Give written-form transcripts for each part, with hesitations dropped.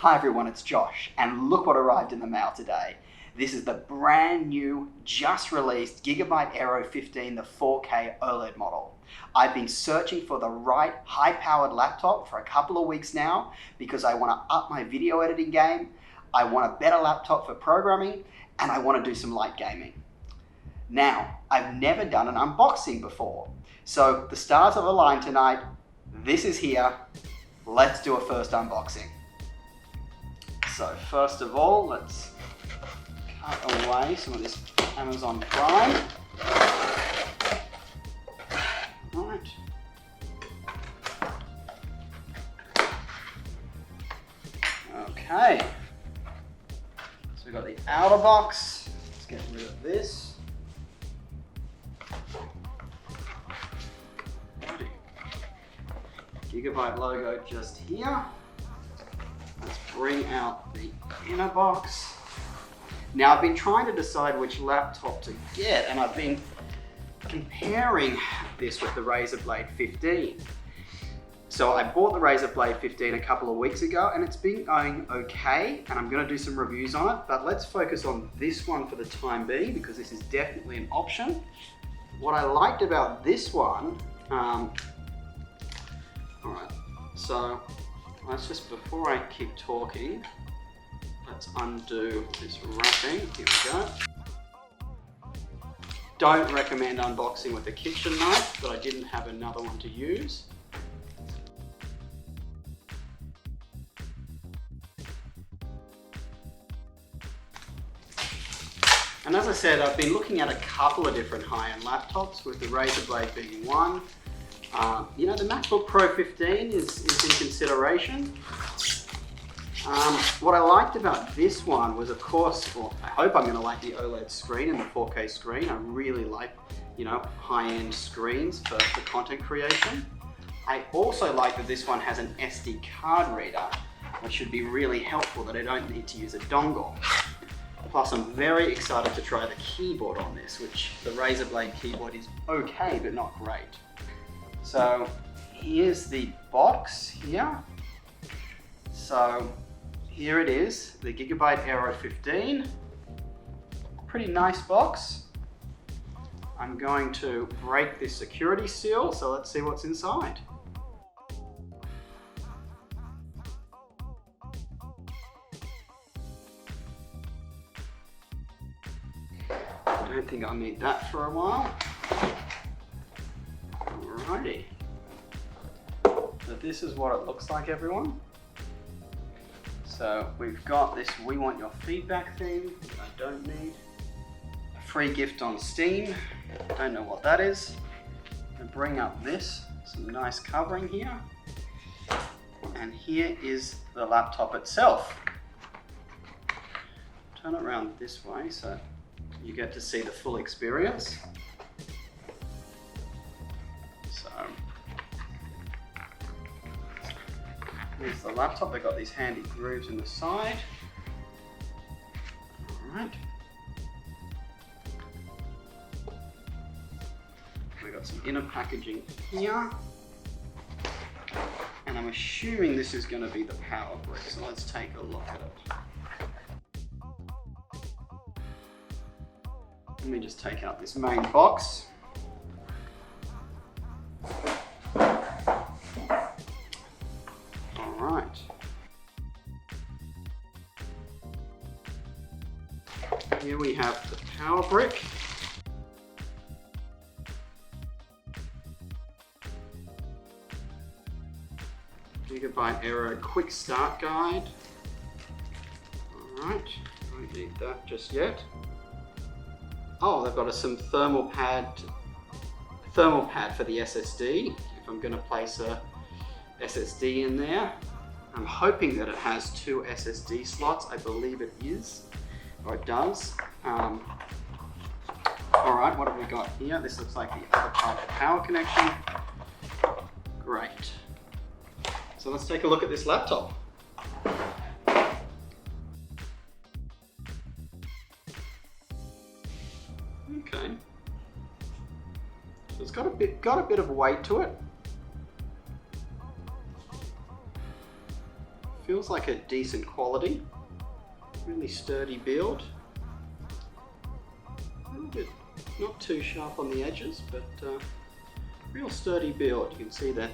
Hi everyone, it's Josh, and look what arrived in the mail today. This is the brand new, just released Gigabyte Aero 15, the 4K OLED model. I've been searching for the right high-powered laptop for a couple of weeks now because I want to up my video editing game, I want a better laptop for programming, and I want to do some light gaming. Now, I've never done an unboxing before, so the stars have aligned tonight. This is here. Let's do a first unboxing. So first of all, let's cut away some of this Amazon Prime. Right. Okay. So we've got the outer box. Let's get rid of this. Gigabyte logo just here. Let's bring out the inner box. Now I've been trying to decide which laptop to get, and I've been comparing this with the Razer Blade 15. So I bought the Razer Blade 15 a couple of weeks ago and it's been going okay, and I'm going to do some reviews on it, but let's focus on this one for the time being because this is definitely an option. What I liked about this one, alright, so let's just, before I keep talking, let's undo this wrapping. Here we go. Don't recommend unboxing with a kitchen knife, but I didn't have another one to use. And as I said, I've been looking at a couple of different high-end laptops, with the Razer Blade being one. You know, the MacBook Pro 15 is in consideration. What I liked about this one was, of course, well, I hope I'm going to like the OLED screen and the 4K screen. I really like, you know, high-end screens for content creation. I also like that this one has an SD card reader, which should be really helpful, that I don't need to use a dongle. Plus, I'm very excited to try the keyboard on this, which the Razer Blade keyboard is okay, but not great. So here's the box here. So here it is, the Gigabyte Aero 15. Pretty nice box. I'm going to break this security seal, so let's see what's inside. I don't think I'll need that for a while. Alrighty. So this is what it looks like, everyone. So we've got this "We Want Your Feedback" thing that I don't need. A free gift on Steam. Don't know what that is. I'm going to bring up this, some nice covering here. And here is the laptop itself. Turn it around this way so you get to see the full experience. So here's the laptop. They've got these handy grooves in the side. All right. We've got some inner packaging here. And I'm assuming this is going to be the power brick, so let's take a look at it. Let me just take out this main box. All right. Here we have the power brick. Gigabyte Aero quick start guide. All right, don't need that just yet. Oh, they've got some thermal pad for the SSD, if I'm going to place a SSD in there. I'm hoping that it has 2 SSD slots. I believe it is, or it does. All right, what have we got here? This looks like the other part of the power connection. Great. So let's take a look at this laptop. Okay. So it's got a bit of weight to it. feels like a decent quality, really sturdy build. A little bit not too sharp on the edges, but real sturdy build. You can see the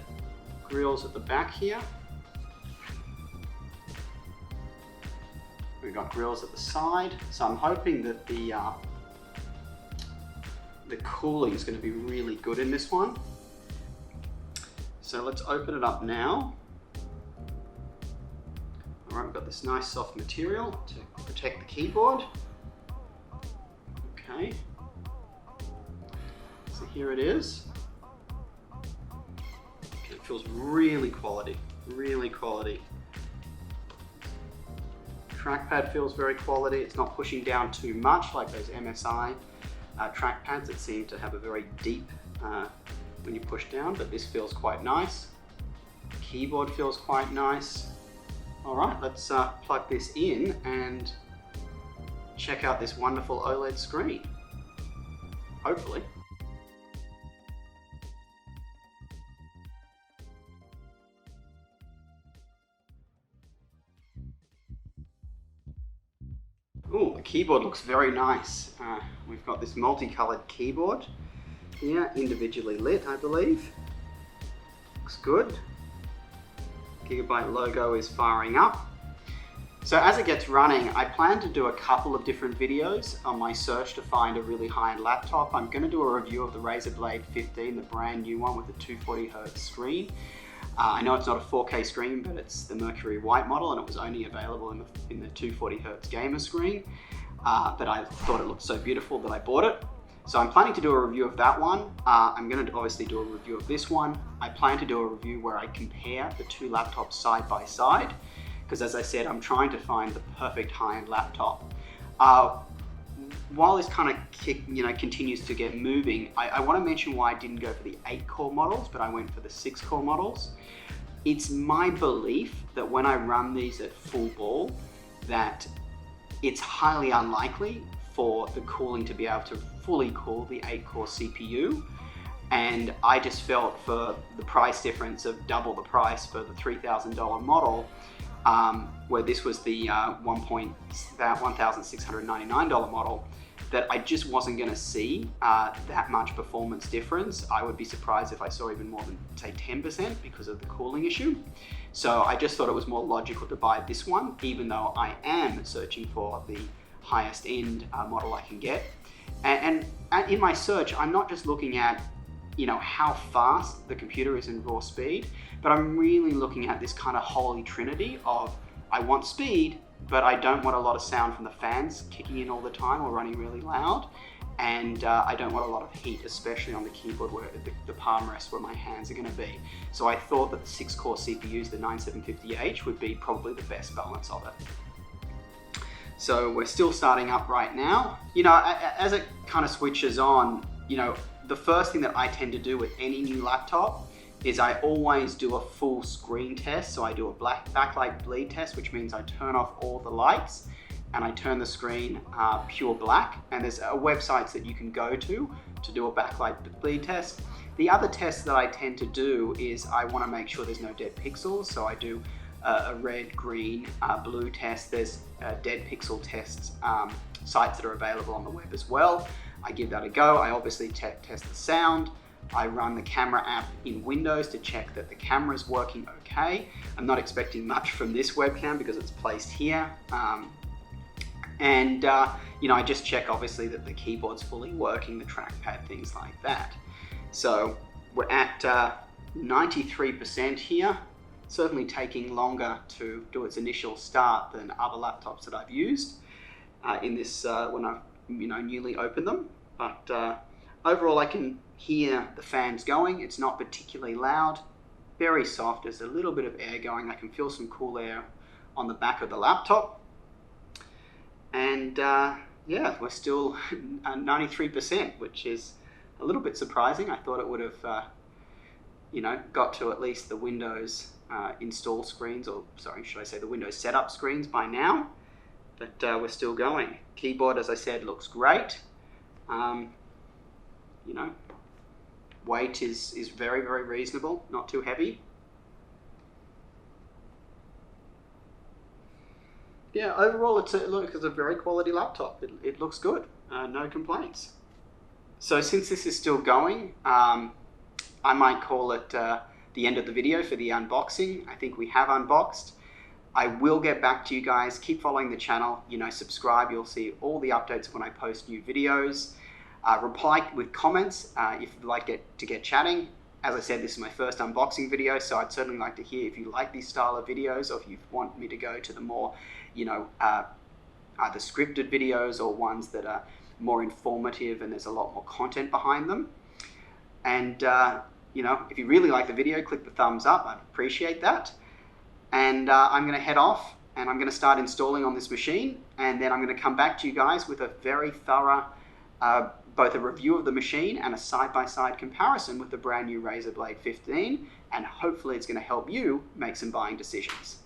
grills at the back here. We've got grills at the side, so I'm hoping that the cooling is going to be really good in this one. So let's open it up now. All right, we've got this nice soft material to protect the keyboard. Okay, so here it is. Okay, it feels really quality, really quality. Trackpad feels very quality. It's not pushing down too much like those MSI trackpads that seem to have a very deep when you push down, but this feels quite nice. Keyboard feels quite nice. All right, let's plug this in and check out this wonderful OLED screen, hopefully. Ooh, the keyboard looks very nice. We've got this multicolored keyboard here, individually lit, I believe. Looks good. Gigabyte logo is firing up. So as it gets running, I plan to do a couple of different videos on my search to find a really high-end laptop. I'm going to do a review of the Razer Blade 15, the brand new one with the 240Hz screen. I know it's not a 4K screen, but it's the Mercury White model, and it was only available in the 240Hz gamer screen. But I thought it looked so beautiful that I bought it. So I'm planning to do a review of that one. I'm going to obviously do a review of this one. I plan to do a review where I compare the two laptops side by side, because as I said, I'm trying to find the perfect high-end laptop. While this kind of continues to get moving, I want to mention why I didn't go for the 8-core models, but I went for the 6-core models. It's my belief that when I run these at full ball, that it's highly unlikely for the cooling to be able to fully cool the 8-core CPU. And I just felt for the price difference of double the price for the $3,000 model, where this was the $1,699 model, that I just wasn't going to see that much performance difference. I would be surprised if I saw even more than, say, 10% because of the cooling issue. So I just thought it was more logical to buy this one, even though I am searching for the highest end model I can get. And in my search, I'm not just looking at how fast the computer is in raw speed, but I'm really looking at this kind of holy trinity of I want speed, but I don't want a lot of sound from the fans kicking in all the time or running really loud. And I don't want a lot of heat, especially on the keyboard where the palm rests where my hands are going to be. So I thought that the 6-core CPUs, the 9750H, would be probably the best balance of it. So we're still starting up right now. As it kind of switches on, the first thing that I tend to do with any new laptop is I always do a full screen test. So I do a backlight bleed test, which means I turn off all the lights and I turn the screen pure black. And there's websites that you can go to do a backlight bleed test. The other test that I tend to do is I want to make sure there's no dead pixels. So I do a red, green, blue test. There's dead pixel tests sites that are available on the web as well. I give that a go. I obviously test the sound. I run the camera app in Windows to check that the camera is working okay. I'm not expecting much from this webcam because it's placed here. I just check obviously that the keyboard's fully working, the trackpad, things like that. So we're at 93% here. Certainly taking longer to do its initial start than other laptops that I've used in this when I've newly opened them. But overall, I can hear the fans going. It's not particularly loud, very soft. There's a little bit of air going. I can feel some cool air on the back of the laptop. And yeah, we're still 93%, which is a little bit surprising. I thought it would have, got to at least the Windows install screens, or sorry, should I say the Windows setup screens by now. But we're still going. Keyboard, as I said, looks great. Weight is very, very reasonable, not too heavy. Yeah, overall it's a very quality laptop. It looks good, no complaints. So since this is still going, I might call it the end of the video for the unboxing. I think we have unboxed. I will get back to you guys. Keep following the channel. Subscribe. You'll see all the updates when I post new videos. Reply with comments if you'd like to get chatting. As I said, this is my first unboxing video, so I'd certainly like to hear if you like these style of videos, or if you want me to go to the more, either scripted videos or ones that are more informative and there's a lot more content behind them. And if you really like the video, click the thumbs up. I'd appreciate that. And I'm going to head off and I'm going to start installing on this machine, and then I'm going to come back to you guys with a very thorough both a review of the machine and a side-by-side comparison with the brand new Razer Blade 15, and hopefully it's going to help you make some buying decisions.